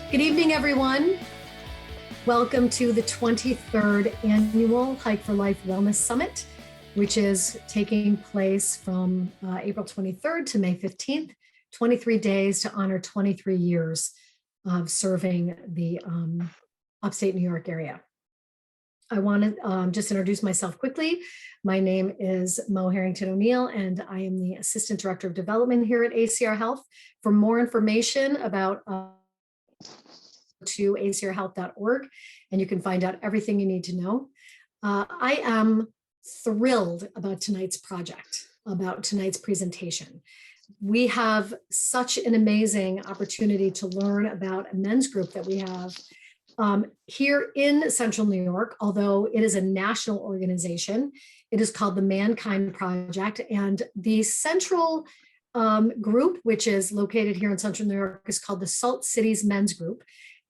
Good evening, everyone. Welcome to the 23rd Annual Hike for Life Wellness Summit, which is taking place from April 23rd to May 15th, 23 days to honor 23 years of serving the upstate New York area. I want to just introduce myself quickly. My name is Mo Harrington O'Neill, and I am the Assistant Director of Development here at ACR Health. For more information about to acrhealth.org, and you can find out everything you need to know. I am thrilled about tonight's project, about tonight's presentation. We have such an amazing opportunity to learn about a men's group that we have here in Central New York, although it is a national organization. It is called the ManKind Project, and the central group, which is located here in Central New York, is called the Salt Cities Men's Group.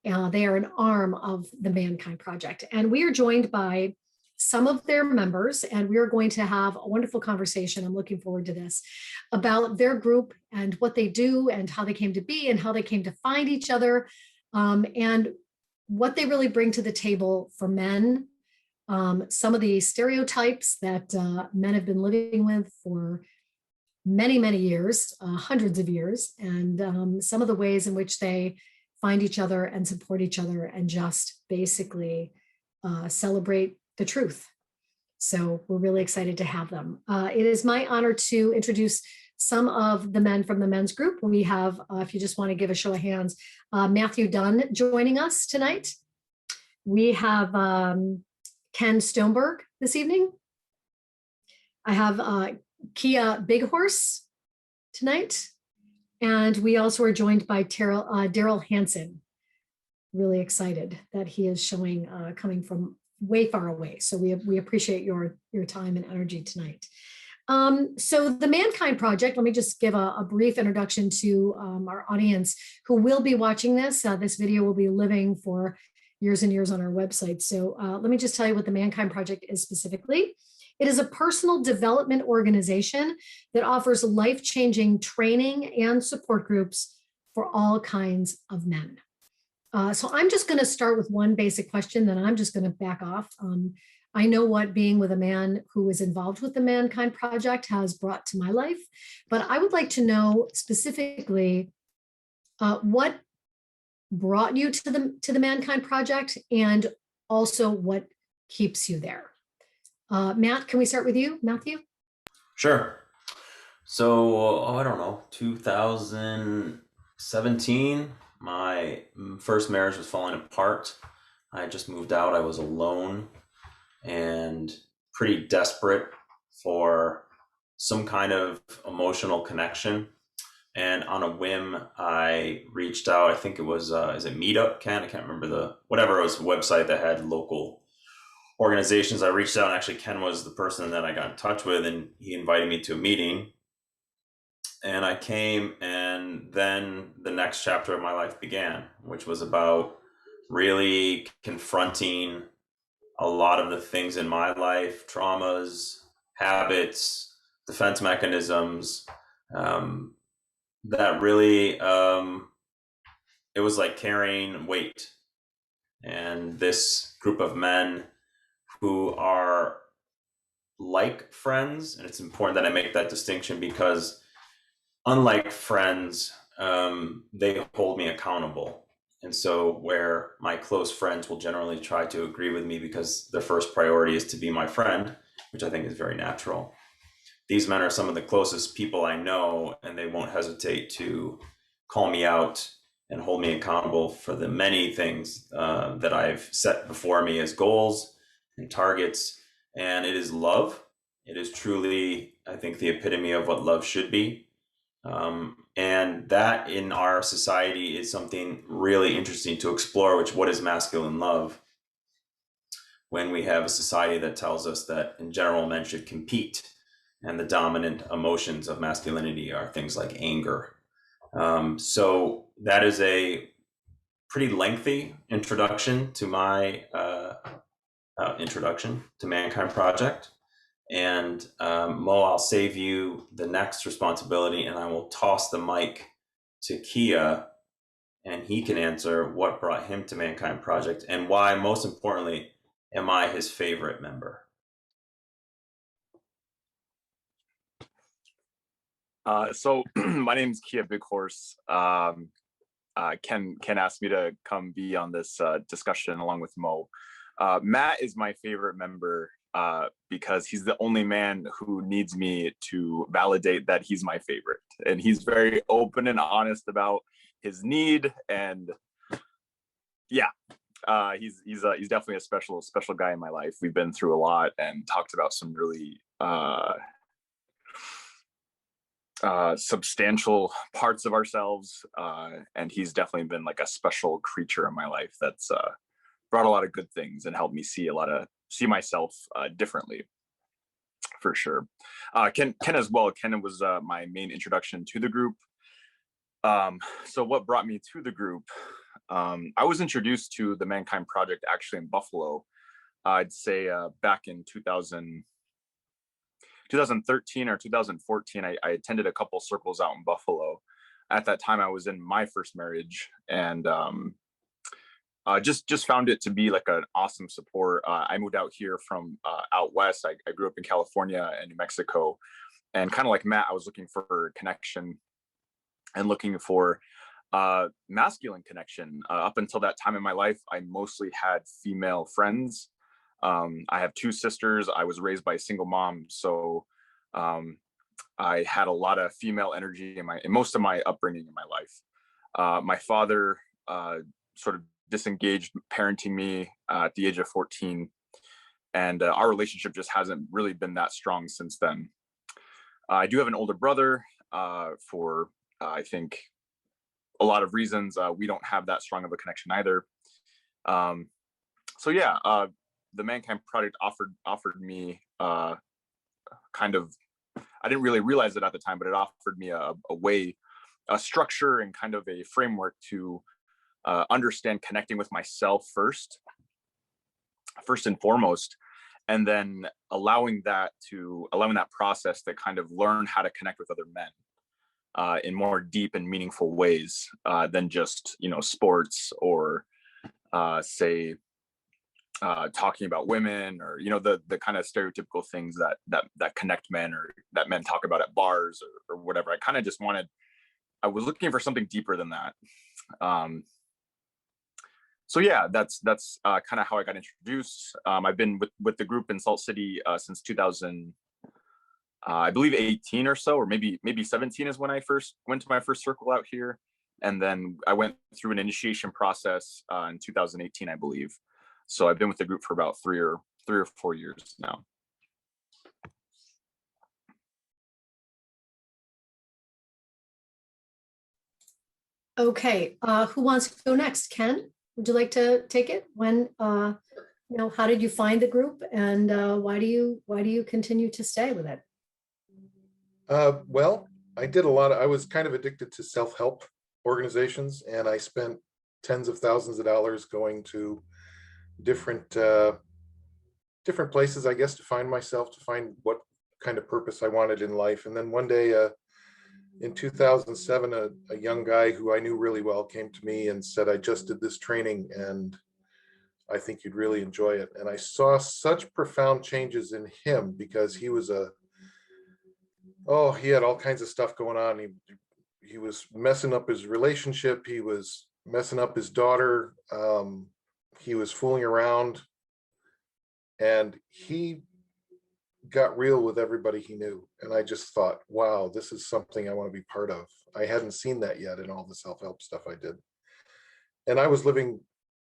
They are an arm of the ManKind Project. And we are joined by some of their members, and we are going to have a wonderful conversation. I'm looking forward to this, about their group and what they do and how they came to be and how they came to find each other, and what they really bring to the table for men. Some of the stereotypes that men have been living with for many, many years, hundreds of years, and some of the ways in which they find each other and support each other and just basically celebrate the truth. So we're really excited to have them. It is my honor to introduce some of the men from the men's group. We have, if you just want to give a show of hands, Matthew Dunn joining us tonight. We have Ken Stoneberg this evening. I have Kia Big Horse tonight. And we also are joined by Daryl Hansen. Really excited that he is showing, coming from way far away. So we appreciate your time and energy tonight. So the ManKind Project, let me just give a brief introduction to our audience who will be watching this. This video will be living for years and years on our website. So let me just tell you what the ManKind Project is specifically. It is a personal development organization that offers life-changing training and support groups for all kinds of men. So I'm just going to start with one basic question, then I'm just going to back off. I know what being with a man who is involved with the ManKind Project has brought to my life, but I would like to know specifically what brought you to the ManKind Project, and also what keeps you there. Matt, can we start with you, Matthew? Sure. So, I don't know, 2017, my first marriage was falling apart. I had just moved out. I was alone and pretty desperate for some kind of emotional connection. And on a whim, I reached out. I think it was, is it Meetup, Ken? I can't remember whatever it was, a website that had local organizations. I reached out, and actually Ken was the person that I got in touch with, and he invited me to a meeting, and I came, and then the next chapter of my life began, which was about really confronting a lot of the things in my life, traumas, habits, defense mechanisms, that really, it was like carrying weight. And this group of men who are like friends, and it's important that I make that distinction because unlike friends, they hold me accountable. And so where my close friends will generally try to agree with me because their first priority is to be my friend, which I think is very natural, these men are some of the closest people I know, and they won't hesitate to call me out and hold me accountable for the many things that I've set before me as goals and targets. And it is love. It is truly, I think, the epitome of what love should be. And that in our society is something really interesting to explore, what is masculine love? When we have a society that tells us that in general men should compete, and the dominant emotions of masculinity are things like anger. So that is a pretty lengthy introduction to my introduction to ManKind Project. And Mo, I'll save you the next responsibility, and I will toss the mic to Kia, and he can answer what brought him to ManKind Project and why, most importantly, am I his favorite member? So my name's Kia Big Horse. Ken asked me to come be on this discussion along with Mo. Matt is my favorite member because he's the only man who needs me to validate that he's my favorite, and he's very open and honest about his need. And yeah, he's definitely a special guy in my life. We've been through a lot and talked about some really substantial parts of ourselves, and he's definitely been like a special creature in my life that's brought a lot of good things and helped me see myself differently, for sure. Ken as well. Ken was my main introduction to the group. So what brought me to the group? I was introduced to the ManKind Project actually in Buffalo. I'd say back in 2013 or 2014, I attended a couple circles out in Buffalo. At that time, I was in my first marriage, and just found it to be like an awesome support. I moved out here from out west. I grew up in California and New Mexico, and kind of like Matt, I was looking for connection and looking for masculine connection. Up until that time in my life, I mostly had female friends. I have two sisters. I was raised by a single mom, so I had a lot of female energy in most of my upbringing in my life. My father sort of disengaged parenting me at the age of 14, and our relationship just hasn't really been that strong since then. I do have an older brother. For I think a lot of reasons, we don't have that strong of a connection either. So yeah, the ManKind Project offered me kind of, I didn't really realize it at the time, but it offered me a way, a structure, and kind of a framework to understand connecting with myself first and foremost, and then allowing that process to kind of learn how to connect with other men in more deep and meaningful ways than just, sports or say talking about women, or the kind of stereotypical things that connect men, or that men talk about at bars or whatever. I was looking for something deeper than that. So yeah, that's kind of how I got introduced. I've been with the group in Salt City since 2000, I believe 18 or so, or maybe 17 is when I first went to my first circle out here, and then I went through an initiation process in 2018, I believe. So I've been with the group for about 3 or 4 years now. Okay, who wants to go next? Ken, would you like to take it? How did you find the group, and why do you continue to stay with it? Well, I was kind of addicted to self-help organizations, and I spent tens of thousands of dollars going to different places, I guess, to find myself, to find what kind of purpose I wanted in life. And then one day in 2007, a young guy who I knew really well came to me and said, I just did this training and I think you'd really enjoy it. And I saw such profound changes in him, because he had all kinds of stuff going on. He was messing up his relationship. He was messing up his daughter. He was fooling around, and he got real with everybody he knew. And I just thought, wow, this is something I want to be part of. I hadn't seen that yet in all the self-help stuff I did. And I was living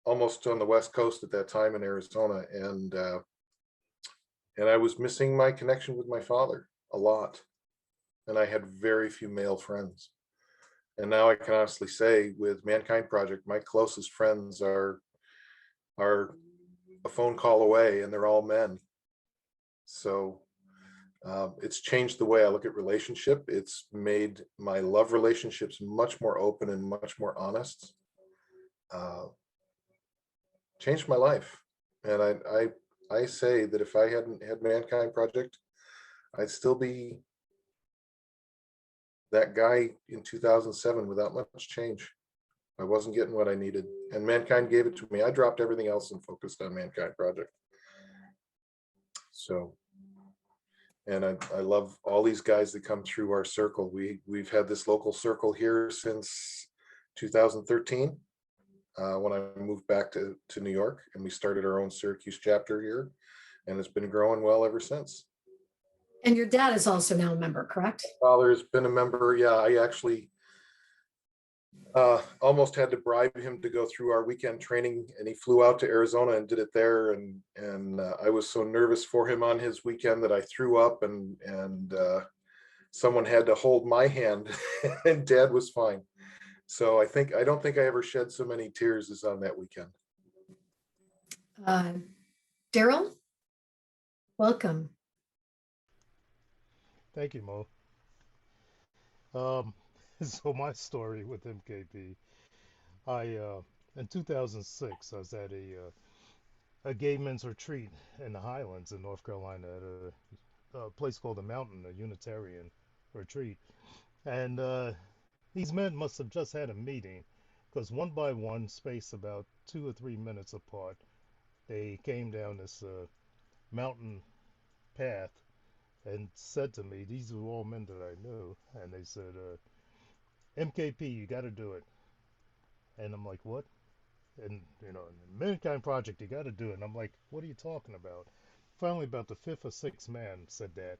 almost on the West Coast at that time in Arizona, and I was missing my connection with my father a lot. And I had very few male friends. And now I can honestly say, with ManKind Project, my closest friends are a phone call away, and they're all men. So it's changed the way I look at relationship. It's made my love relationships much more open and much more honest. Changed my life. And I say that if I hadn't had ManKind Project, I'd still be that guy in 2007 without much change. I wasn't getting what I needed, and ManKind gave it to me. I dropped everything else and focused on ManKind project. So, and I love all these guys that come through our circle. We've had this local circle here since 2013, when I moved back to New York, and we started our own Syracuse chapter here, and it's been growing well ever since. And your dad is also now a member, correct? Father has been a member. Yeah, I actually almost had to bribe him to go through our weekend training, and he flew out to Arizona and did it there. And I was so nervous for him on his weekend that I threw up, and someone had to hold my hand, and Dad was fine. So I don't think I ever shed so many tears as on that weekend. Daryl, welcome. Thank you, Mo. Um, so my story with MKP, in 2006, I was at a gay men's retreat in the Highlands in North Carolina at a place called the Mountain, a Unitarian retreat. And these men must have just had a meeting because one by one, spaced about 2 or 3 minutes apart, they came down this mountain path and said to me, these were all men that I knew, and they said, MKP, you got to do it. And I'm like, what? And, the ManKind Project, you got to do it. And I'm like, what are you talking about? Finally, about the fifth or sixth man said that.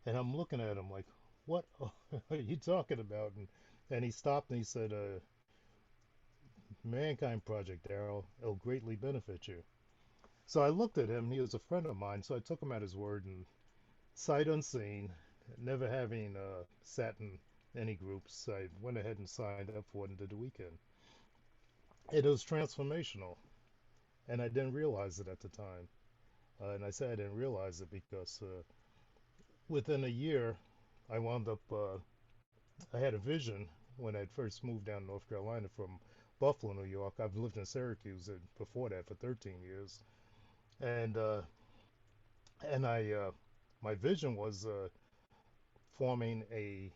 And I'm looking at him like, what are you talking about? And he stopped and he said, ManKind Project, Daryl, it'll greatly benefit you. So I looked at him. He was a friend of mine, so I took him at his word, and sight unseen, never having sat in any groups, I went ahead and signed up for it and did the weekend. It was transformational, and I didn't realize it at the time. And I say I didn't realize it because within a year, I wound up, I had a vision when I first moved down to North Carolina from Buffalo, New York. I've lived in Syracuse before that for 13 years. And my vision was forming a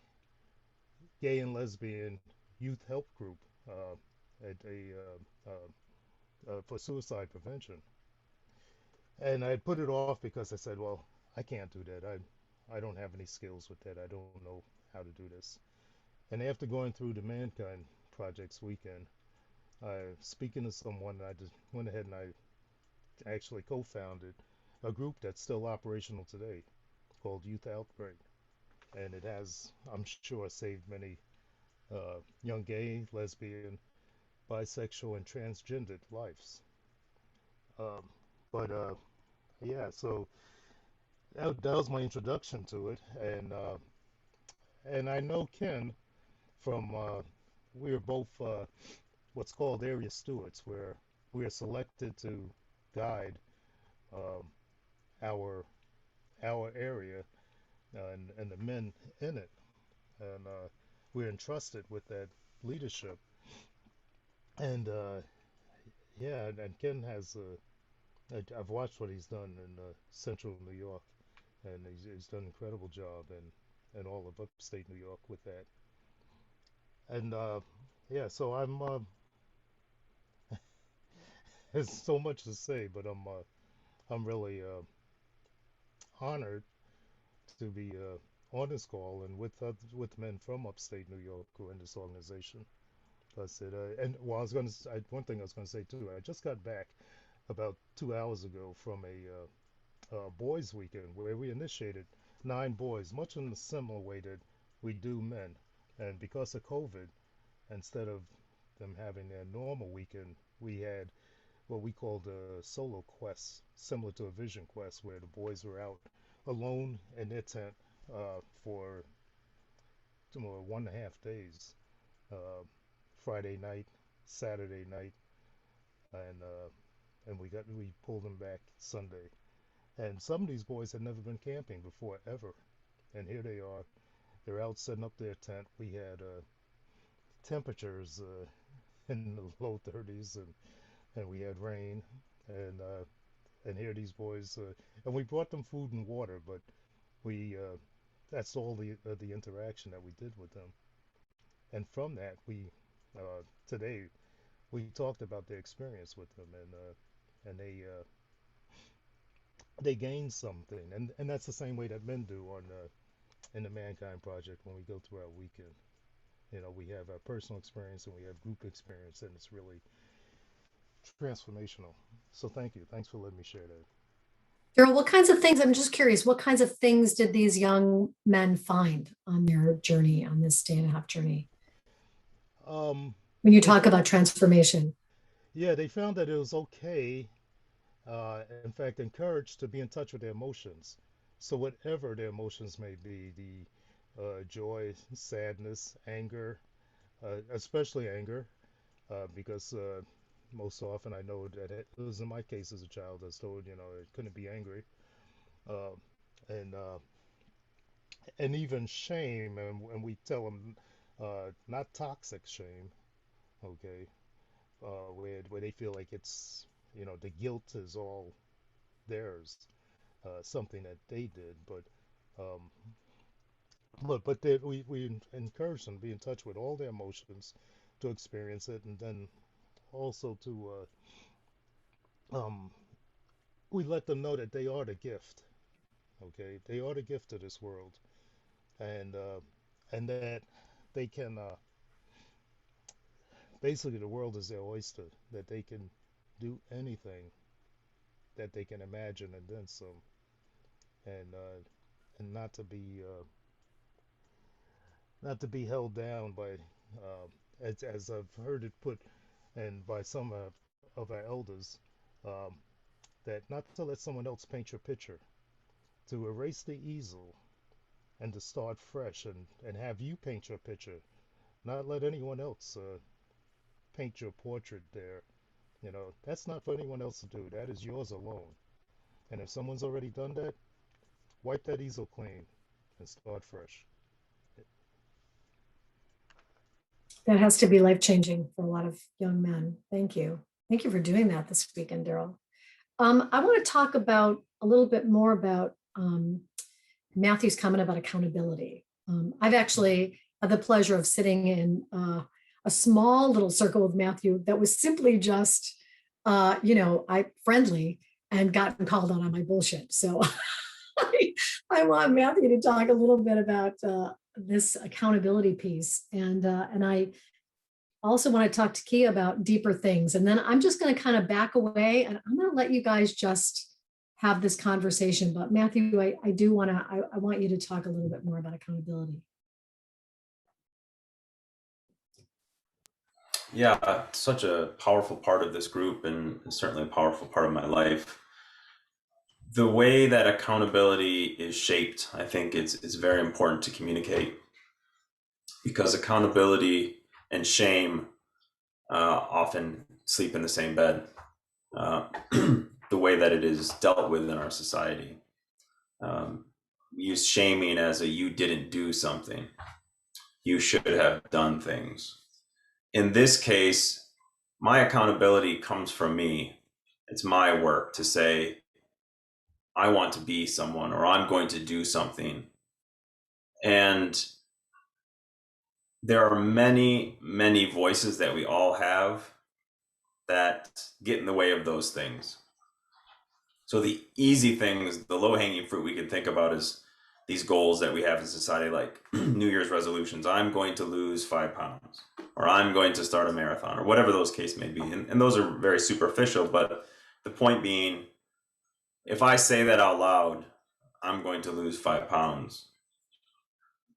gay and lesbian youth help group at for suicide prevention. And I put it off because I said, well, I can't do that. I don't have any skills with that. I don't know how to do this. And after going through the ManKind Project's weekend, speaking to someone, I just went ahead and I actually co-founded a group that's still operational today called Youth Outbreak. And it has, I'm sure, saved many young gay, lesbian, bisexual, and transgendered lives. Um, but yeah, so that was my introduction to it, and I know Ken from we are both what's called area stewards, where we are selected to guide um, our area and the men in it, and we're entrusted with that leadership. And yeah, and Ken has I've watched what he's done in central New York, and he's done an incredible job in all of upstate New York with that. And yeah, so there's so much to say, but I'm really honored to be on this call and with men from upstate New York who are in this organization. I said, and well, one thing I was going to say too. I just got back about 2 hours ago from a boys' weekend where we initiated 9 boys, much in the similar way that we do men. And because of COVID, instead of them having their normal weekend, we had what we called a solo quest, similar to a vision quest, where the boys were out alone in their tent for 1.5 days, uh, Friday night, Saturday night, and we pulled them back Sunday. And some of these boys had never been camping before ever, and here they are. They're out setting up their tent. We had temperatures in the low 30s, and we had rain, and here these boys, and we brought them food and water, but we that's all the interaction that we did with them. And from that, we today we talked about their experience with them, and they gained something, and that's the same way that men do on in the Mankind Project when we go through our weekend. You know, we have our personal experience and we have group experience, and it's really transformational. So thank you. Thanks for letting me share that. Daryl, what kinds of things, I'm just curious, what kinds of things did these young men find on their journey, on this day-and-a-half journey? When you They talk found, about transformation. yeah, they found that it was okay, in fact, encouraged to be in touch with their emotions. So whatever their emotions may be, the joy, sadness, anger, especially anger, because most often I know that it was in my case as a child, I was told, you know, it couldn't be angry, uh, and uh, and even shame, and we tell them not toxic shame, okay, where they feel like it's, you know, the guilt is all theirs, something that they did, um, but we encourage them to be in touch with all their emotions, to experience it, and then also to we let them know that they are the gift. Okay, they are the gift to this world, and and that they can basically the world is their oyster. That they can do anything that they can imagine and then some, and not to be held down by as I've heard it put and by some of our elders, um, that not to let someone else paint your picture, to erase the easel and to start fresh and have you paint your picture, not let anyone else paint your portrait there. You know, that's not for anyone else to do. That is yours alone. And if someone's already done that, wipe that easel clean and start fresh. That has to be life-changing for a lot of young men. Thank you. Thank you for doing that this weekend, Daryl. I want to talk about a little bit more about Matthew's comment about accountability. I've actually had the pleasure of sitting in a small little circle with Matthew that was simply just, I friendly and gotten called on my bullshit. So I want Matthew to talk a little bit about this accountability piece, and I also want to talk to Kia about deeper things. And then I'm just going to kind of back away and I'm going to let you guys just have this conversation. But Matthew, I do want to, I want you to talk a little bit more about accountability. Yeah, such a powerful part of this group and certainly a powerful part of my life. The way that accountability is shaped, I think it's very important to communicate, because accountability and shame often sleep in the same bed. The way that it is dealt with in our society. Use shaming as a you didn't do something. You should have done things. In this case, my accountability comes from me. It's my work to say, I want to be someone or I'm going to do something. And there are many, many voices that we all have that get in the way of those things. So the easy things, the low-hanging fruit we can think about is these goals that we have in society, like New Year's resolutions. I'm going to lose 5 pounds, or I'm going to start a marathon, or whatever those case may be. And those are very superficial, but the point being, if I say that out loud, I'm going to lose 5 pounds,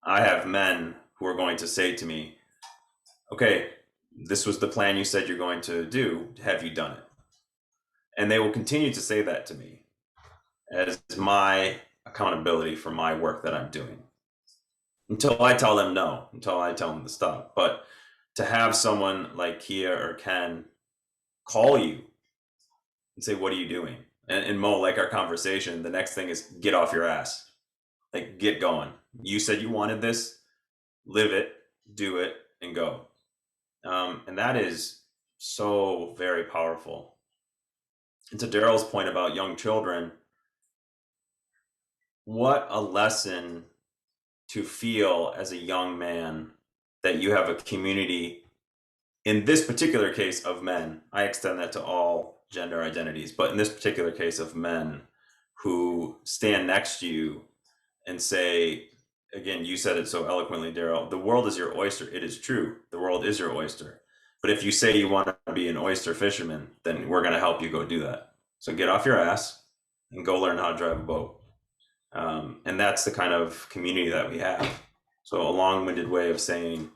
I have men who are going to say to me, okay, this was the plan you said you're going to do. Have you done it? And they will continue to say that to me as my accountability for my work that I'm doing until I tell them no, until I tell them to stop. But to have someone like Kia or Ken call you and say, what are you doing? And Mo, like our conversation, the next thing is get off your ass. Like, get going. You said you wanted this, live it, do it, and go. And that is so very powerful. And to Daryl's point about young children, what a lesson to feel as a young man that you have a community in this particular case of men, I extend that to all gender identities, but in this particular case of men who stand next to you and say, again, you said it so eloquently, Daryl, the world is your oyster. It is true. The world is your oyster. But if you say you want to be an oyster fisherman, then we're going to help you go do that. So get off your ass and go learn how to drive a boat. And that's the kind of community that we have. So a long-winded way of saying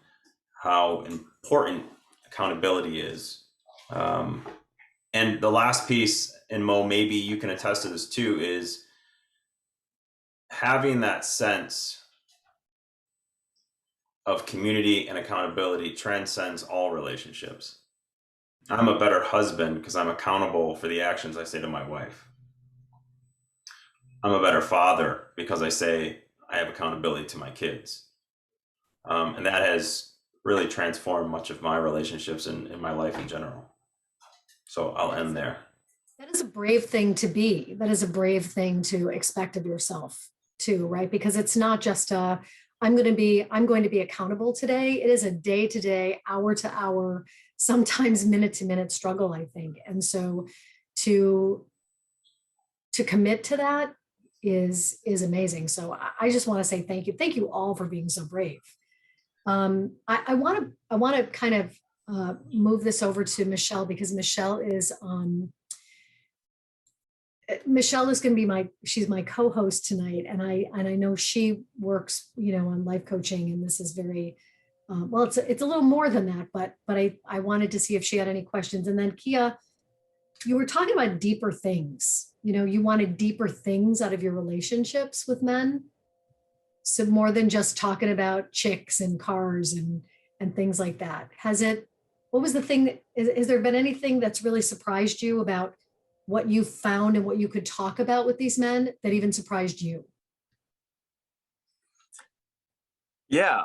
how important accountability is. And the last piece, and Mo, maybe you can attest to this too, is having that sense of community and accountability transcends all relationships. I'm a better husband because I'm accountable for the actions I say to my wife. I'm a better father because I say I have accountability to my kids. And that has really transformed much of my relationships in my life in general. So I'll end there. That is a brave thing to be. That is a brave thing to expect of yourself too, right? Because it's not just I'm going to be accountable today. It is a day to day, hour to hour, sometimes minute to minute struggle, I think. And so to commit to that is amazing. So I just want to say thank you. Thank you all for being so brave. I want to kind of move this over to Michelle, because Michelle is going to be she's my co-host tonight, and I know she works, on life coaching, and this is very well, it's a little more than that, but I wanted to see if she had any questions. And then Kia, you were talking about deeper things. You wanted deeper things out of your relationships with men. So more than just talking about chicks and cars and things like that. What was the thing has there been anything that's really surprised you about what you found and what you could talk about with these men that even surprised you? Yeah,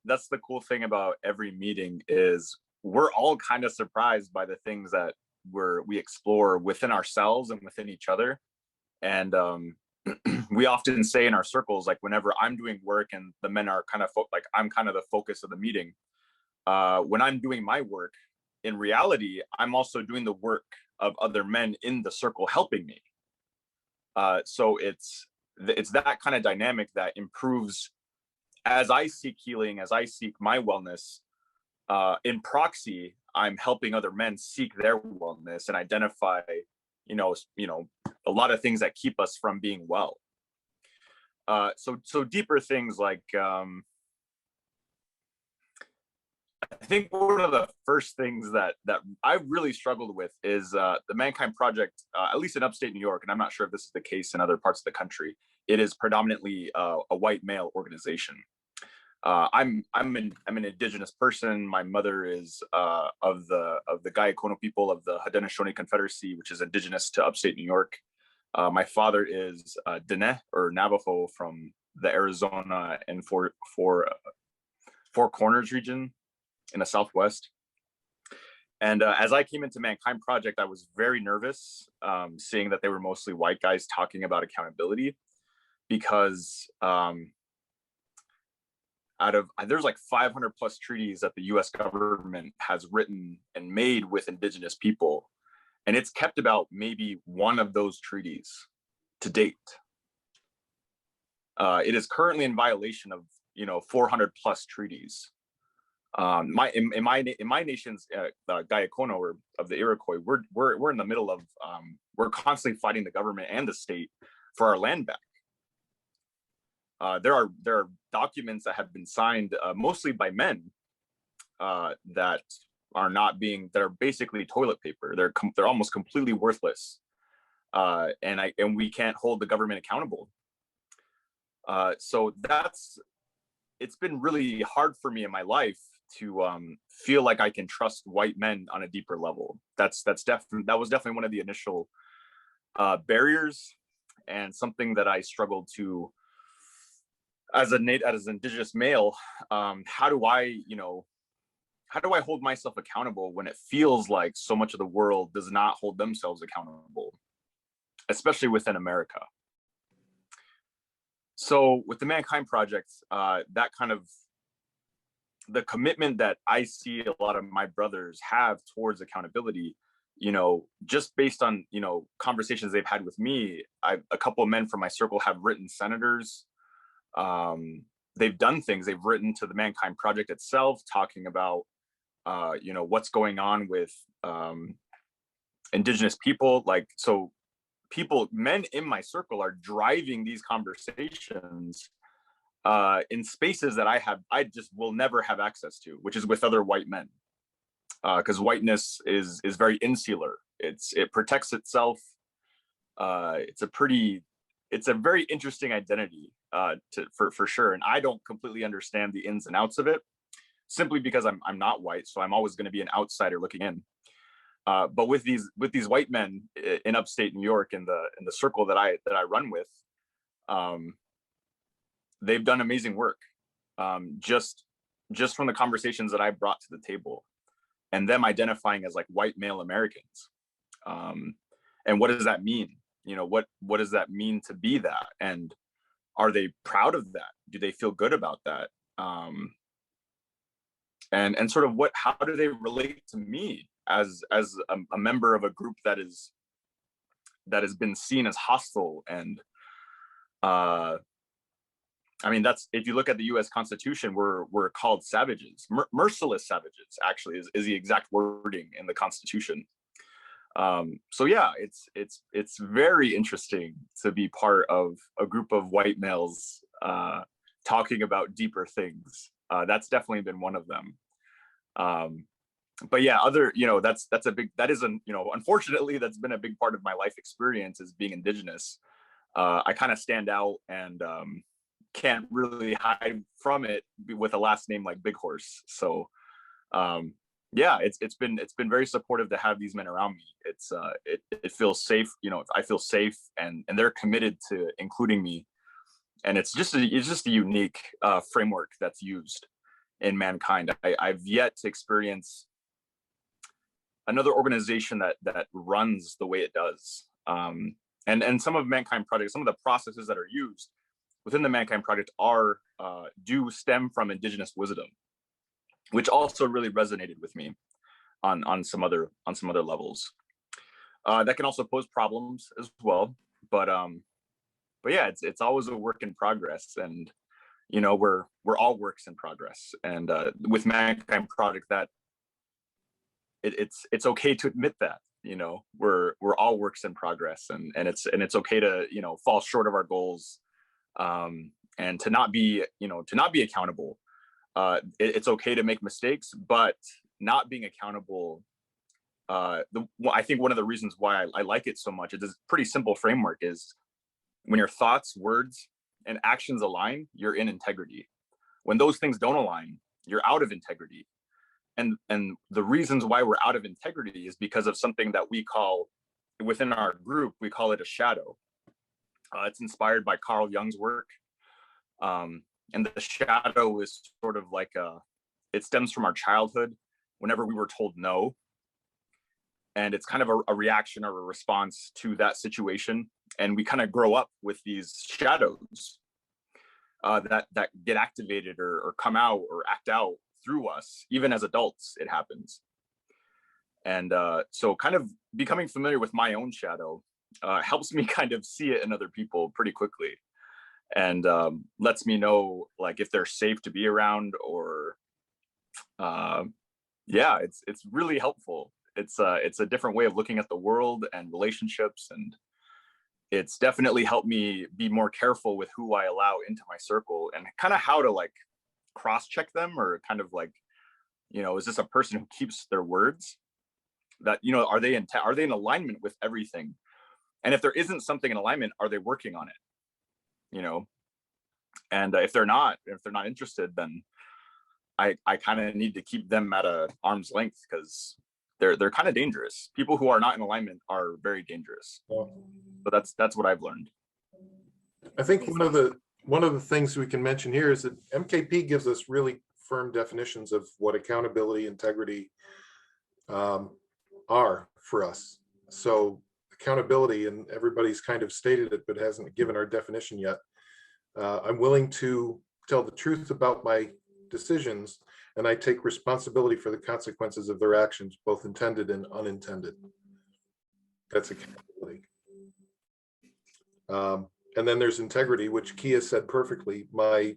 that's the cool thing about every meeting is we're all kind of surprised by the things that we explore within ourselves and within each other. And we often say in our circles, like whenever I'm doing work and the men are kind of like I'm kind of the focus of the meeting, when I'm doing my work, in reality, I'm also doing the work of other men in the circle helping me. So it's that kind of dynamic that improves as I seek healing, as I seek my wellness. In proxy, I'm helping other men seek their wellness and identify, a lot of things that keep us from being well. So deeper things like, I think one of the first things that I really struggled with is the ManKind Project, at least in upstate New York, and I'm not sure if this is the case in other parts of the country. It is predominantly a white male organization. I'm an indigenous person. My mother is of the Gayacono people of the Haudenosaunee Confederacy, which is indigenous to upstate New York. My father is Diné or Navajo from the Arizona and Four Corners region in the Southwest. And as I came into ManKind Project, I was very nervous, seeing that they were mostly white guys talking about accountability, because there's like 500 plus treaties that the US government has written and made with indigenous people. And it's kept about maybe one of those treaties to date. It is currently in violation of 400 plus treaties. In my nation's Gayacono, or of the Iroquois, we're in the middle of we're constantly fighting the government and the state for our land back. There are documents that have been signed mostly by men that are basically toilet paper. They're almost completely worthless, and we can't hold the government accountable. So it's been really hard for me in my life to feel like I can trust white men on a deeper level. That was definitely one of the initial barriers, and something that I struggled to as an indigenous male. How do I hold myself accountable when it feels like so much of the world does not hold themselves accountable, especially within America? So with the ManKind Project, that kind of the commitment that I see a lot of my brothers have towards accountability, you know, just based on, you know, conversations they've had with me. A couple of men from my circle have written senators. They've done things. They've written to the ManKind Project itself, talking about, you know, what's going on with Indigenous people. Like, so men in my circle are driving these conversations in spaces that I just will never have access to, which is with other white men. Because whiteness is very insular. It protects itself. It's a very interesting identity for sure. And I don't completely understand the ins and outs of it, simply because I'm not white, so I'm always going to be an outsider looking in. But with these white men in upstate New York, in the circle that I run with, they've done amazing work. Just from the conversations that I brought to the table, and them identifying as like white male Americans. And what does that mean? You know, what does that mean to be that? And are they proud of that? Do they feel good about that? And sort of how do they relate to me as a member of a group that has been seen as hostile? And I mean, that's, if you look at the U.S. Constitution, we're called savages, merciless savages. Actually, is the exact wording in the Constitution. So yeah, it's very interesting to be part of a group of white males talking about deeper things. That's definitely been one of them. But yeah, unfortunately, that's been a big part of my life experience, is being Indigenous. I kind of stand out and can't really hide from it with a last name like Big Horse. So yeah, it's been very supportive to have these men around me. It feels safe. You know, I feel safe, and they're committed to including me. And it's just a unique framework that's used in ManKind. I've yet to experience another organization that runs the way it does. And some of ManKind Project, some of the processes that are used within the ManKind Project do stem from Indigenous wisdom, which also really resonated with me on some other levels. That can also pose problems as well, but yeah, it's always a work in progress, and you know, we're all works in progress. And with ManKind Project, that it's okay to admit that, you know, we're all works in progress, and it's okay to, you know, fall short of our goals, and to not be accountable. It's okay to make mistakes, but not being accountable. I think one of the reasons why I like it so much, it's a pretty simple framework, is when your thoughts, words, and actions align, you're in integrity. When those things don't align, you're out of integrity. And the reasons why we're out of integrity is because of something that we call, within our group, we call it a shadow. It's inspired by Carl Jung's work. And the shadow is sort of like it stems from our childhood, whenever we were told no. And it's kind of a reaction or a response to that situation. And we kind of grow up with these shadows that get activated or come out or act out through us. Even as adults, it happens. And so kind of becoming familiar with my own shadow helps me kind of see it in other people pretty quickly. And lets me know, like, if they're safe to be around, or yeah, it's really helpful. It's a different way of looking at the world and relationships, and it's definitely helped me be more careful with who I allow into my circle, and kind of how to like cross-check them, or kind of like, you know, is this a person who keeps their words? That, you know, are they in alignment with everything? And if there isn't something in alignment, are they working on it? You know, and if they're not interested, then I kind of need to keep them at a arm's length, because they're kind of dangerous. People who are not in alignment are very dangerous. But that's what I've learned. I think one of the things we can mention here is that MKP gives us really firm definitions of what accountability, integrity are for us. So accountability, and everybody's kind of stated it, but hasn't given our definition yet. I'm willing to tell the truth about my decisions and I take responsibility for the consequences of their actions, both intended and unintended. That's accountability. And then there's integrity, which Kia said perfectly. My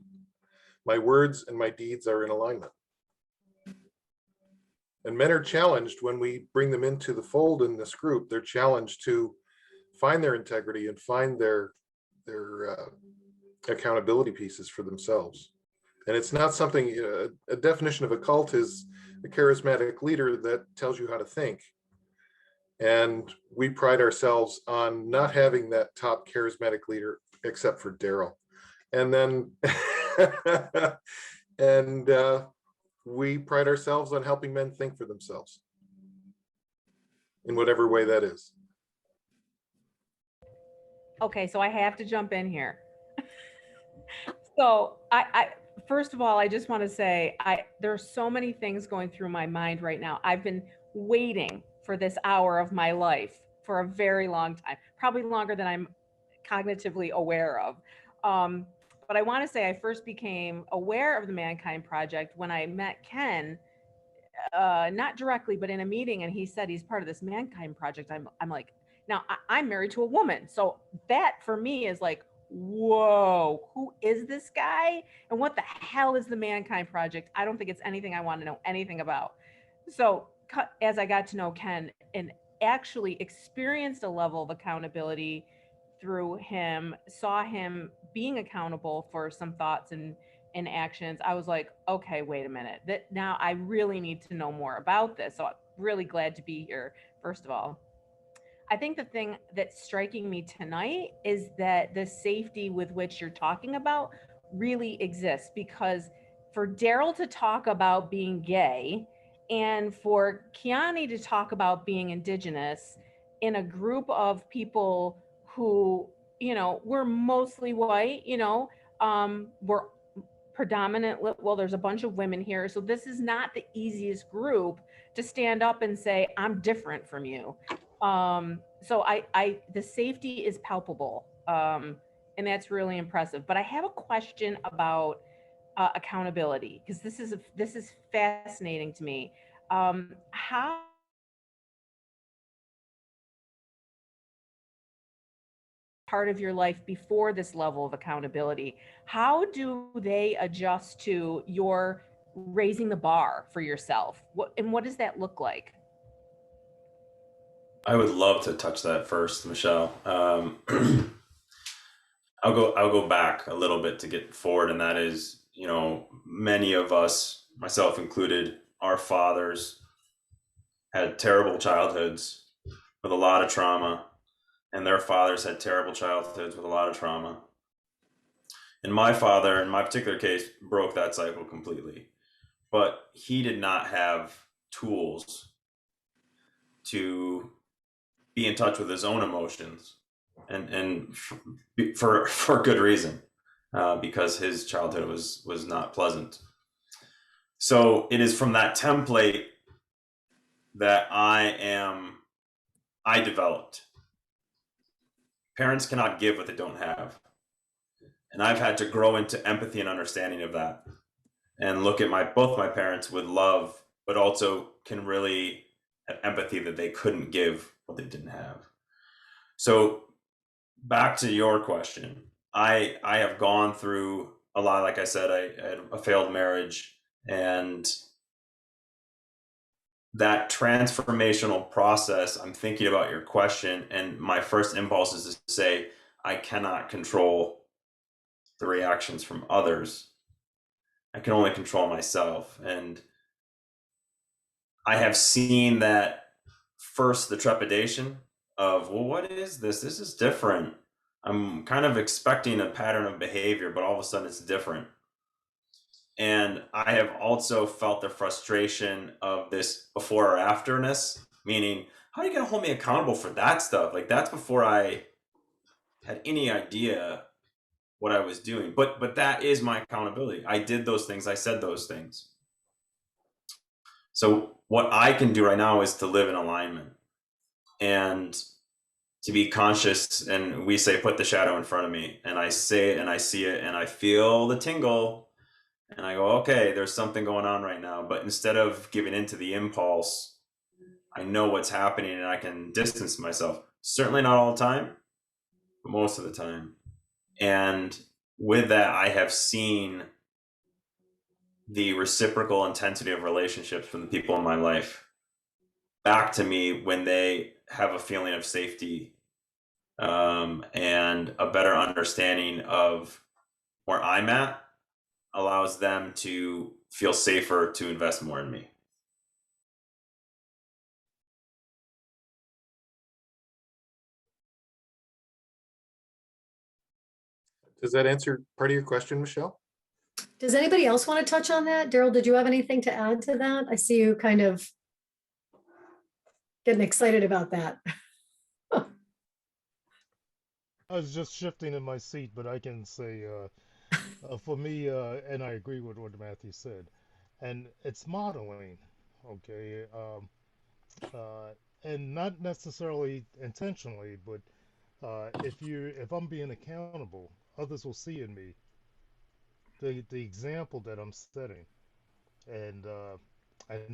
words and my deeds are in alignment. And men are challenged when we bring them into the fold in this group. They're challenged to find their integrity and find their accountability pieces for themselves. And it's not something, a definition of a cult is a charismatic leader that tells you how to think. And we pride ourselves on not having that top charismatic leader, except for Daryl. And then, we pride ourselves on helping men think for themselves in whatever way that is. Okay, so I have to jump in here. So I first of all, I just want to say there's so many things going through my mind right now. I've been waiting for this hour of my life for a very long time, probably longer than I'm cognitively aware of. But I want to say I first became aware of the ManKind Project when I met Ken, not directly, but in a meeting, and he said he's part of this ManKind Project. I'm like, now I'm married to a woman, so that for me is like, whoa, who is this guy? And what the hell is the ManKind Project? I don't think it's anything I want to know anything about. So as I got to know Ken and actually experienced a level of accountability through him, saw him being accountable for some thoughts and actions, I was like, okay, wait a minute. That now I really need to know more about this. So I'm really glad to be here, first of all. I think the thing that's striking me tonight is that the safety with which you're talking about really exists, because for Daryl to talk about being gay and for Kiani to talk about being Indigenous in a group of people who, we're mostly white, we're predominantly, well, there's a bunch of women here. So this is not the easiest group to stand up and say, I'm different from you. So the safety is palpable, and that's really impressive. But I have a question about accountability, because this is fascinating to me. How part of your life before this level of accountability, how do they adjust to your raising the bar for yourself? What does that look like? I would love to touch that first, Michelle. I'll go back a little bit to get forward, and that is, many of us, myself included, our fathers had terrible childhoods with a lot of trauma, and their fathers had terrible childhoods with a lot of trauma. And my father, in my particular case, broke that cycle completely, but he did not have tools to be in touch with his own emotions, and for good reason, because his childhood was not pleasant. So it is from that template that I developed. Parents cannot give what they don't have, and I've had to grow into empathy and understanding of that, and look at both my parents with love, but also can really have empathy that they couldn't give what they didn't have. So back to your question, I have gone through a lot. Like I said, I had a failed marriage, and that transformational process, I'm thinking about your question, and my first impulse is to say, I cannot control the reactions from others. I can only control myself. And I have seen that first, the trepidation of, well, what is this? This is different. I'm kind of expecting a pattern of behavior, but all of a sudden it's different. And I have also felt the frustration of this before or afterness, meaning, how are you going to hold me accountable for that stuff? Like, that's before I had any idea what I was doing. But that is my accountability. I did those things. I said those things. So what I can do right now is to live in alignment and to be conscious. And we say, put the shadow in front of me. And I say it and I see it and I feel the tingle. And I go, okay, there's something going on right now. But instead of giving into the impulse, I know what's happening and I can distance myself. Certainly not all the time, but most of the time. And with that, I have seen the reciprocal intensity of relationships from the people in my life back to me when they have a feeling of safety, and a better understanding of where I'm at allows them to feel safer to invest more in me. Does that answer part of your question, Michelle? Does anybody else want to touch on that? Daryl, did you have anything to add to that? I see you kind of getting excited about that. I was just shifting in my seat, but I can say, for me, and I agree with what Matthew said, and it's modeling, okay, and not necessarily intentionally, but if I'm being accountable, others will see in me the example that I'm setting, and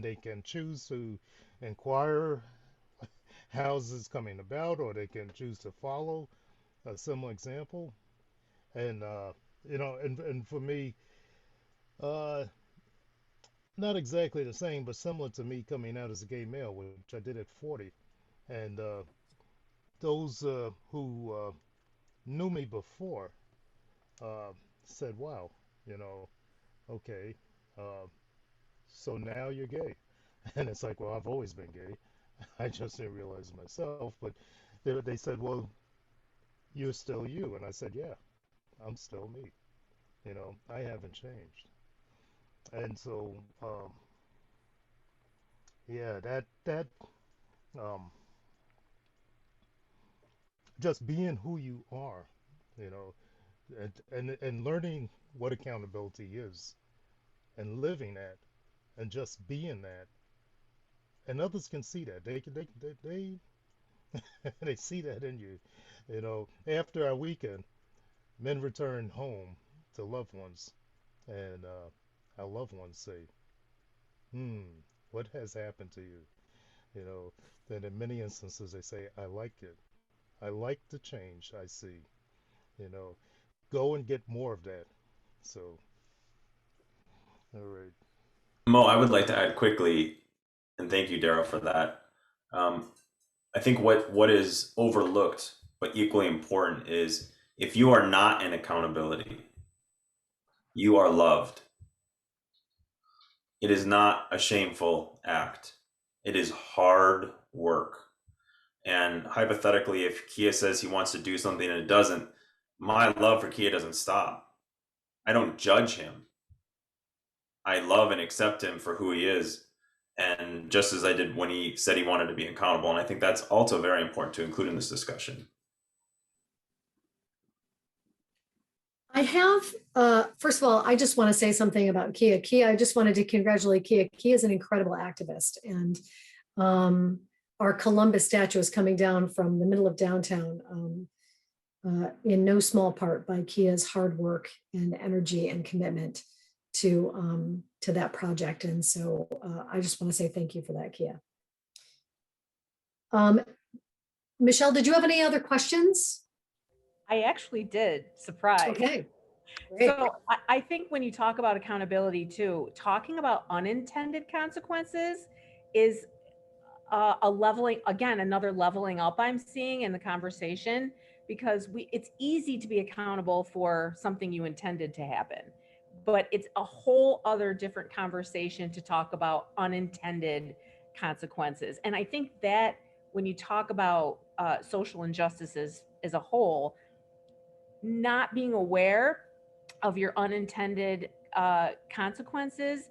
they can choose to inquire how's this coming about, or they can choose to follow a similar example. And and for me, uh, not exactly the same, but similar to me coming out as a gay male, which I did at 40. And those who knew me before uh, said, "Wow, you know, okay, uh, so now you're gay." And it's like, well, I've always been gay. I just didn't realize it myself. But they said, "Well, you're still you," and I said, "Yeah, I'm still me. You know, I haven't changed." And so, yeah, that um, just being who you are, you know, and learning what accountability is, and living that, and just being that, and others can see that. They see that in you. You know, after our weekend, men return home to loved ones, and our loved ones say, "Hmm, what has happened to you?" You know, then in many instances they say, "I like it. I like the change I see." You know, go and get more of that. So, all right. Mo, I would like to add quickly, and thank you, Daryl, for that. Um, I think what is overlooked but equally important is if you are not in accountability, you are loved. It is not a shameful act. It is hard work. And hypothetically, if Kia says he wants to do something and it doesn't, my love for Kia doesn't stop. I don't judge him. I love and accept him for who he is. And just as I did when he said he wanted to be accountable. And I think that's also very important to include in this discussion. I have, first of all, I just want to say something about Kia. Kia, I just wanted to congratulate Kia. Kia is an incredible activist. And our Columbus statue is coming down from the middle of downtown, in no small part by Kia's hard work and energy and commitment to that project. And so I just want to say thank you for that, Kia. Michelle, did you have any other questions? I actually did. Surprise. Okay, great. So I think when you talk about accountability too, talking about unintended consequences is a leveling, again, another leveling up I'm seeing in the conversation, because it's easy to be accountable for something you intended to happen, but it's a whole other different conversation to talk about unintended consequences. And I think that when you talk about social injustices as a whole, not being aware of your unintended consequences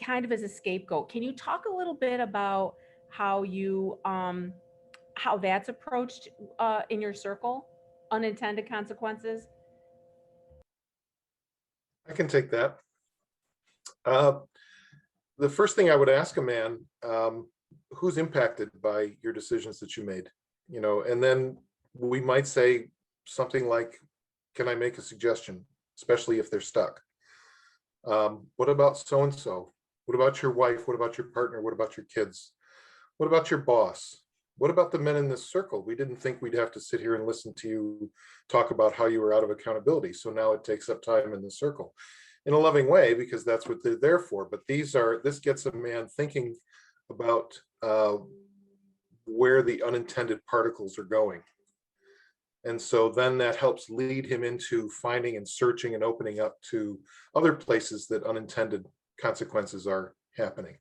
kind of as a scapegoat. Can you talk a little bit about how you how that's approached in your circle, unintended consequences? I can take that. The first thing I would ask a man, who's impacted by your decisions that you made, you know, and then we might say something like, can I make a suggestion, especially if they're stuck? What about so-and-so? What about your wife? What about your partner? What about your kids? What about your boss? What about the men in this circle? We didn't think we'd have to sit here and listen to you talk about how you were out of accountability. So now it takes up time in the circle in a loving way, because that's what they're there for. But this gets a man thinking about where the unintended particles are going. And so then that helps lead him into finding and searching and opening up to other places that unintended consequences are happening.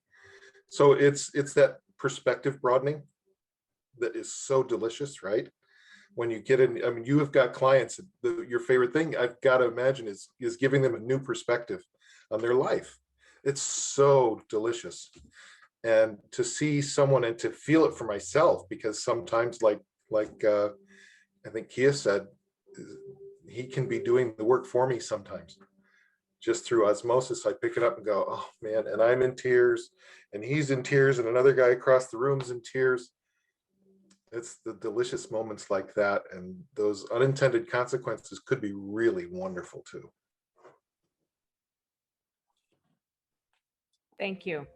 So it's that perspective broadening that is so delicious, right? When you get in, I mean, you have got clients, your favorite thing I've got to imagine is giving them a new perspective on their life. It's so delicious. And to see someone and to feel it for myself, because sometimes like I think Kia said, he can be doing the work for me sometimes. Just through osmosis, I pick it up and go, oh man, and I'm in tears, and he's in tears, and another guy across the room is in tears. It's the delicious moments like that, and those unintended consequences could be really wonderful too. Thank you.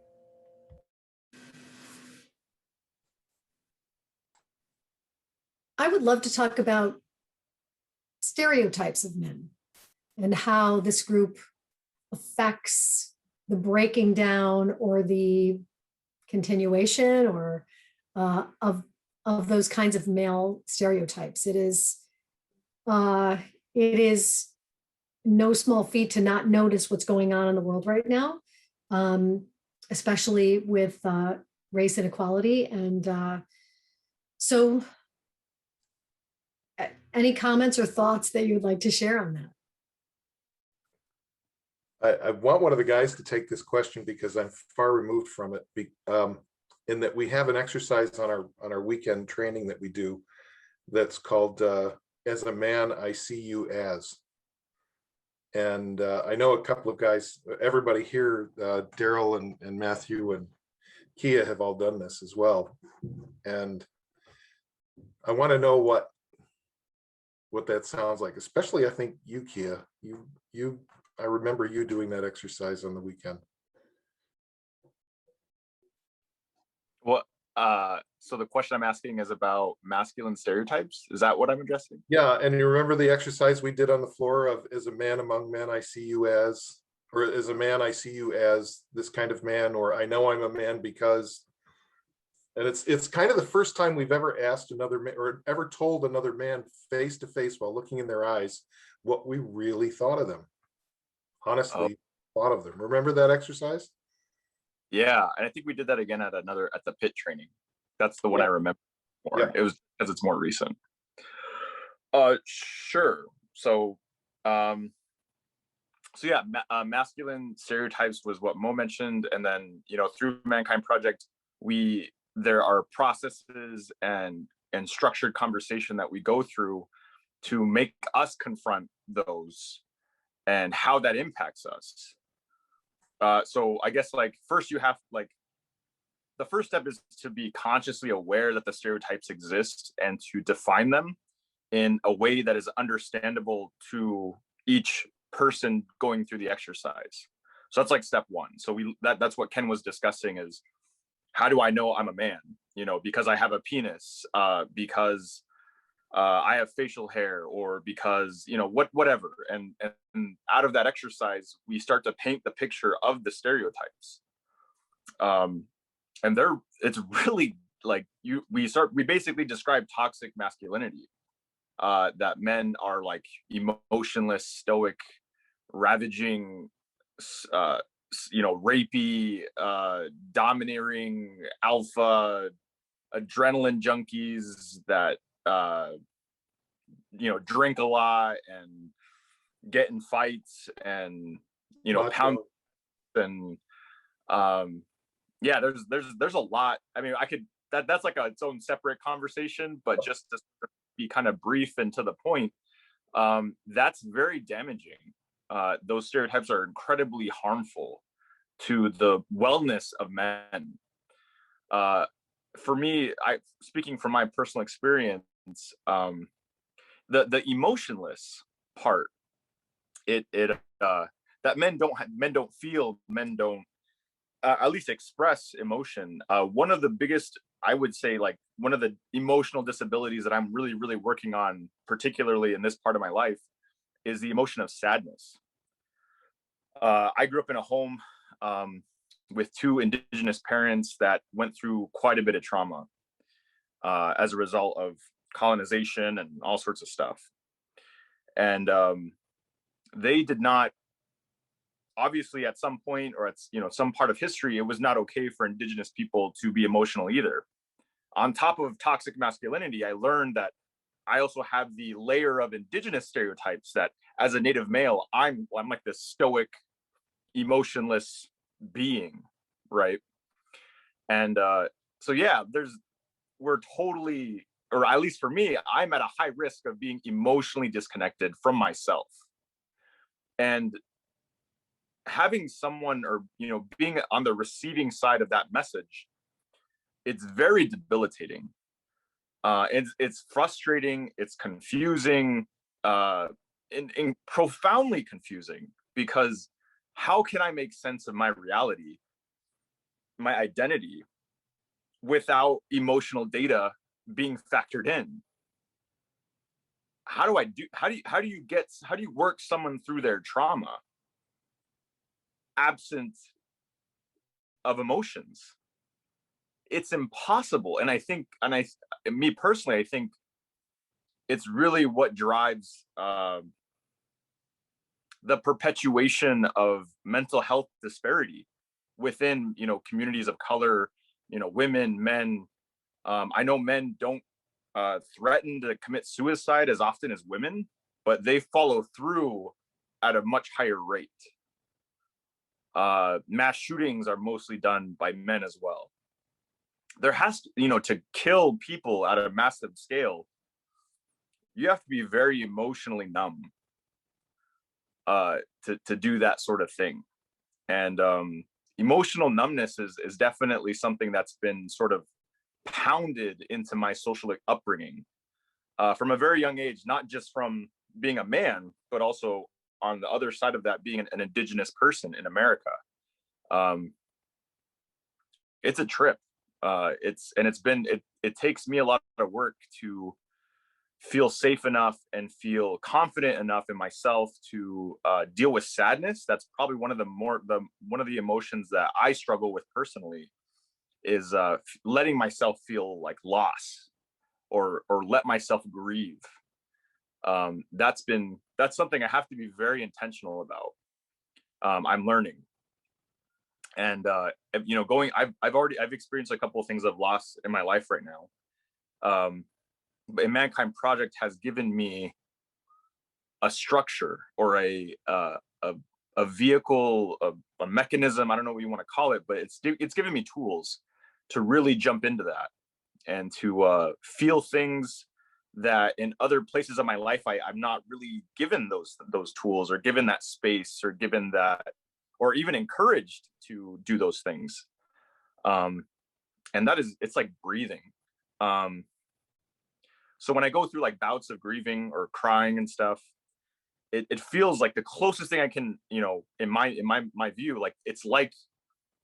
I would love to talk about stereotypes of men and how this group affects the breaking down or the continuation or of those kinds of male stereotypes. It is no small feat to not notice what's going on in the world right now, especially with race inequality. And so any comments or thoughts that you would like to share on that? I want one of the guys to take this question because I'm far removed from it. In that we have an exercise on our weekend training that we do that's called "As a Man, I See You As." And I know a couple of guys, everybody here, Daryl and Matthew and Kia have all done this as well. And I want to know what that sounds like, especially I think you, Kia, I remember you doing that exercise on the weekend. Well, so the question I'm asking is about masculine stereotypes. Is that what I'm addressing? Yeah, and you remember the exercise we did on the floor of "As a man among men, I see you as," or "As a man, I see you as this kind of man," or "I know I'm a man because," and it's kind of the first time we've ever asked another man or ever told another man face to face while looking in their eyes what we really thought of them. Honestly, thought of them. Remember that exercise? Yeah, and I think we did that again at the pit training. That's the one I remember more. Yeah. It was because it's more recent. Sure. So, masculine stereotypes was what Mo mentioned, and then through ManKind Project, there are processes and structured conversation that we go through to make us confront those and how that impacts us. So I guess first you have the first step is to be consciously aware that the stereotypes exist and to define them in a way that is understandable to each person going through the exercise. So that's step one. So that's what Ken was discussing is, how do I know I'm a man? Because I have a penis, because I have facial hair, or because whatever. And out of that exercise, we start to paint the picture of the stereotypes. And it's really we basically describe toxic masculinity, that men are emotionless, stoic, ravaging, rapey, domineering, alpha, adrenaline junkies that drink a lot and get in fights and pound and there's a lot. I mean, that's its own separate conversation, but just to be kind of brief and to the point, that's very damaging. Those stereotypes are incredibly harmful to the wellness of men. For me, speaking from my personal experience, the emotionless part, that men don't feel, men don't at least express emotion. One of the biggest, I would say, like one of the emotional disabilities that I'm really, really working on, particularly in this part of my life, is the emotion of sadness. I grew up in a home with two indigenous parents that went through quite a bit of trauma as a result of colonization and all sorts of stuff. And they did not, obviously at some point, or at some part of history, it was not okay for indigenous people to be emotional either. On top of toxic masculinity, I learned that I also have the layer of indigenous stereotypes that as a Native male, I'm like this stoic, emotionless being, right? And so yeah, we're totally, or at least for me, I'm at a high risk of being emotionally disconnected from myself. And having someone, or being on the receiving side of that message, it's very debilitating. It's frustrating, it's confusing, and profoundly confusing, because how can I make sense of my reality, my identity, without emotional data being factored in? How do you work someone through their trauma absent of emotions? It's impossible. And I think, me personally, I think it's really what drives the perpetuation of mental health disparity within communities of color, women, men. I know men don't threaten to commit suicide as often as women, but they follow through at a much higher rate. Mass shootings are mostly done by men as well. There has to, to kill people at a massive scale, you have to be very emotionally numb to do that sort of thing. And emotional numbness is definitely something that's been sort of pounded into my social upbringing from a very young age, not just from being a man, but also on the other side of that, being an indigenous person in America. It's a trip. It takes me a lot of work to feel safe enough and feel confident enough in myself to deal with sadness. That's probably one of the emotions that I struggle with personally, is letting myself feel like loss, or let myself grieve. That's something I have to be very intentional about. I'm learning. And I've experienced a couple of things of loss in my life right now. But ManKind Project has given me a structure, or a vehicle, a mechanism. I don't know what you want to call it, but it's given me tools to really jump into that, and to feel things that in other places of my life I'm not really given those tools, or given that space, or given that, or even encouraged to do those things. And it's like breathing. So when I go through like bouts of grieving or crying and stuff, it feels like the closest thing I can, in my view, like it's like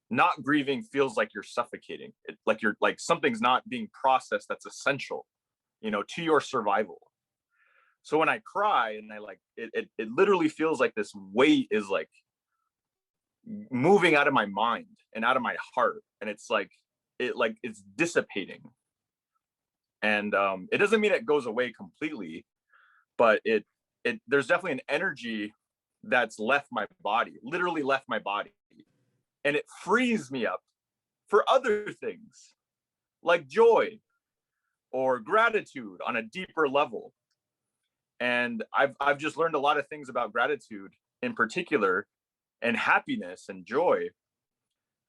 not grieving feels like you're suffocating. Like something's not being processed that's essential, to your survival. So when I cry, and it literally feels like this weight is like moving out of my mind and out of my heart, and it's dissipating. And it doesn't mean it goes away completely, but there's definitely an energy that's literally left my body, and it frees me up for other things like joy or gratitude on a deeper level. And I've just learned a lot of things about gratitude in particular, and happiness and joy,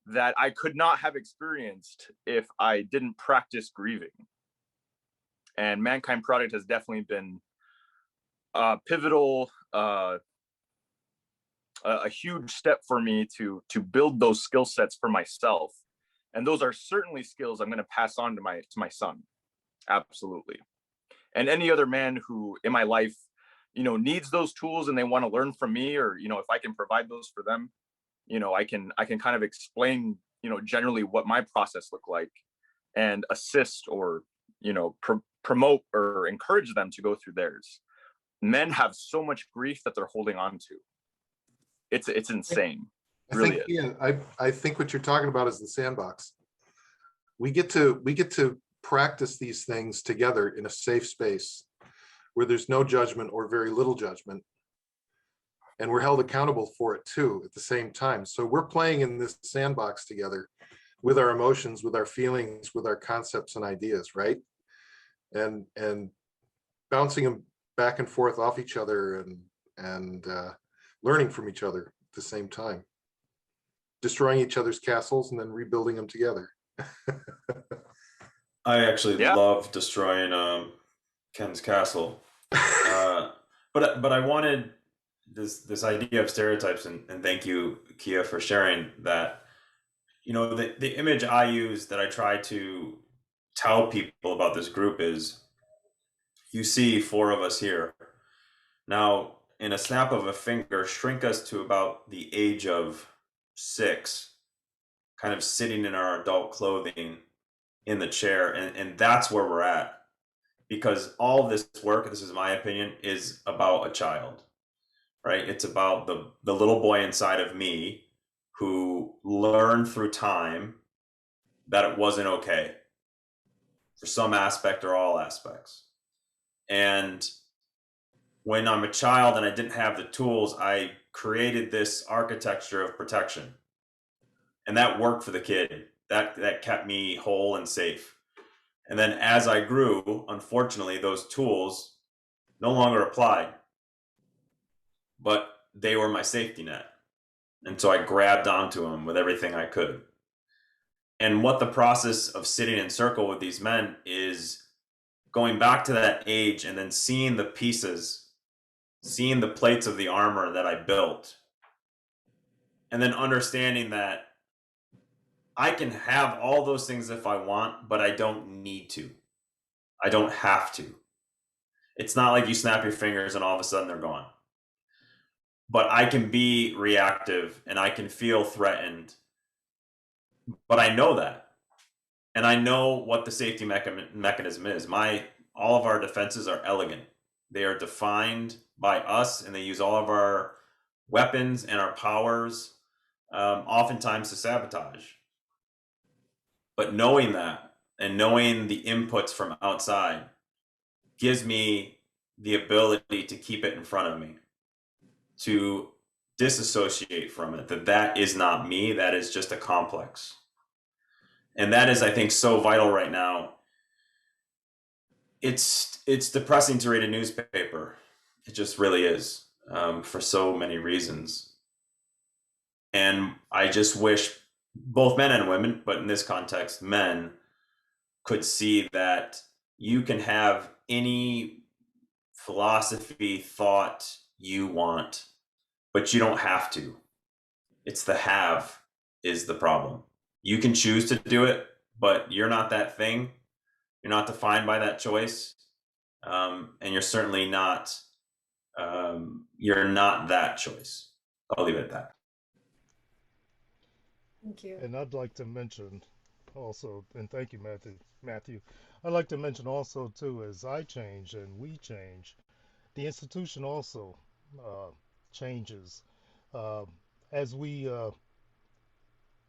that I could not have experienced if I didn't practice grieving. And ManKind Project has definitely been pivotal, a huge step for me to build those skill sets for myself. And those are certainly skills I'm going to pass on to my son. Absolutely. And any other man who in my life, needs those tools and they want to learn from me, or if I can provide those for them, I can kind of explain generally what my process looked like, and assist or promote or encourage them to go through theirs. Men have so much grief that they're holding on to. It's insane. I Really think, is. yeah, I think what you're talking about is the sandbox. We get to practice these things together in a safe space where there's no judgment or very little judgment. And we're held accountable for it too at the same time. So we're playing in this sandbox together with our emotions, with our feelings, with our concepts and ideas, right? And bouncing them back and forth off each other, and learning from each other at the same time, destroying each other's castles and then rebuilding them together. I actually Yeah. love destroying Ken's castle, but I wanted this idea of stereotypes, and thank you, Kia, for sharing that. The image I use that I try to tell people about this group is, you see 4 of us here. Now, in a snap of a finger, shrink us to about the age of 6, kind of sitting in our adult clothing in the chair, and that's where we're at. Because all of this work, this is my opinion, is about a child, right? It's about the little boy inside of me who learned through time that it wasn't okay for some aspect or all aspects. And when I'm a child and I didn't have the tools, I created this architecture of protection. And that worked for the kid. That kept me whole and safe. And then as I grew, unfortunately, those tools no longer applied, but they were my safety net. And so I grabbed onto them with everything I could. And what the process of sitting in circle with these men is, going back to that age and then seeing the pieces, seeing the plates of the armor that I built, and then understanding that I can have all those things if I want, but I don't need to. I don't have to. It's not like you snap your fingers and all of a sudden they're gone. But I can be reactive and I can feel threatened. But I know that. And I know what the safety mechanism is. All of our defenses are elegant. They are defined by us, and they use all of our weapons and our powers, oftentimes to sabotage. But knowing that and knowing the inputs from outside gives me the ability to keep it in front of me, to disassociate from it, that is not me, that is just a complex. And that is, I think, so vital right now. It's depressing to read a newspaper. It just really is, for so many reasons. And I just wish both men and women, but in this context, men, could see that you can have any philosophy, thought you want, but you don't have to. It's the have is the problem. You can choose to do it, but you're not that thing. You're not defined by that choice. And you're certainly not, you're not that choice. I'll leave it at that. Thank you. And I'd like to mention also, and thank you, Matthew. I'd like to mention also too, as I change and we change, the institution also changes as we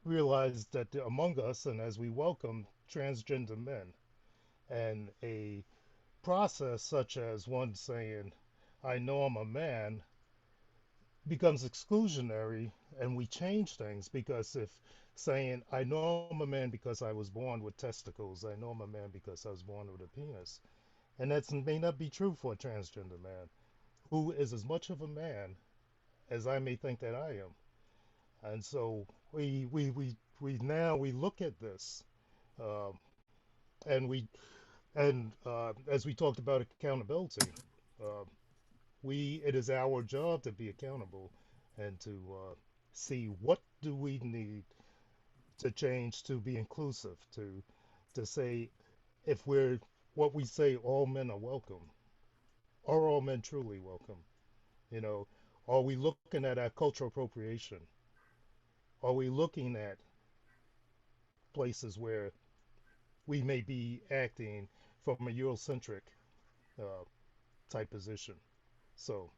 realize that among us, and as we welcome transgender men, and a process such as one saying, "I know I'm a man," becomes exclusionary, and we change things, because if saying, "I know I'm a man because I was born with testicles, I know I'm a man because I was born with a penis," and that may not be true for a transgender man, who is as much of a man as I may think that I am. And so we now we look at this, uh, and as we talked about accountability, uh, it is our job to be accountable, and to see what do we need to change to be inclusive, to say, if we're what we say, all men are welcome. Are all men truly welcome? You know, are we looking at our cultural appropriation? Are we looking at places where we may be acting from a Eurocentric uh, type position? So,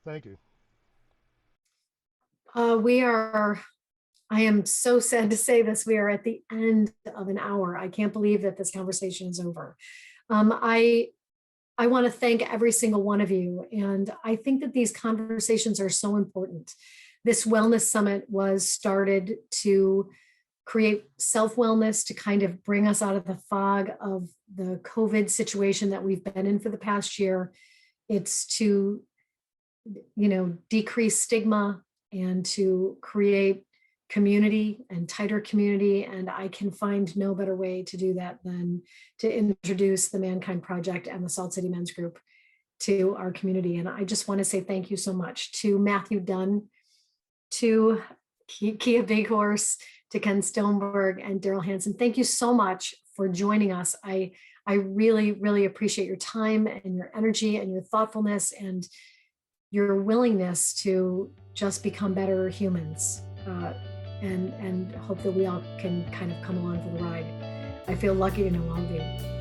thank you. I am so sad to say this, we are at the end of an hour. I can't believe that this conversation is over. I want to thank every single one of you. And I think that these conversations are so important. This wellness summit was started to create self-wellness, to kind of bring us out of the fog of the COVID situation that we've been in for the past year. It's to, decrease stigma and to create community and tighter community. And I can find no better way to do that than to introduce the ManKind Project and the Salt City Men's Group to our community. And I just want to say thank you so much to Matthew Dunn, to Kia Big Horse, to Ken Stoneberg and Daryl Hansen. Thank you so much for joining us. I really, really appreciate your time and your energy and your thoughtfulness and your willingness to just become better humans. And hope that we all can kind of come along for the ride. I feel lucky to know all of you.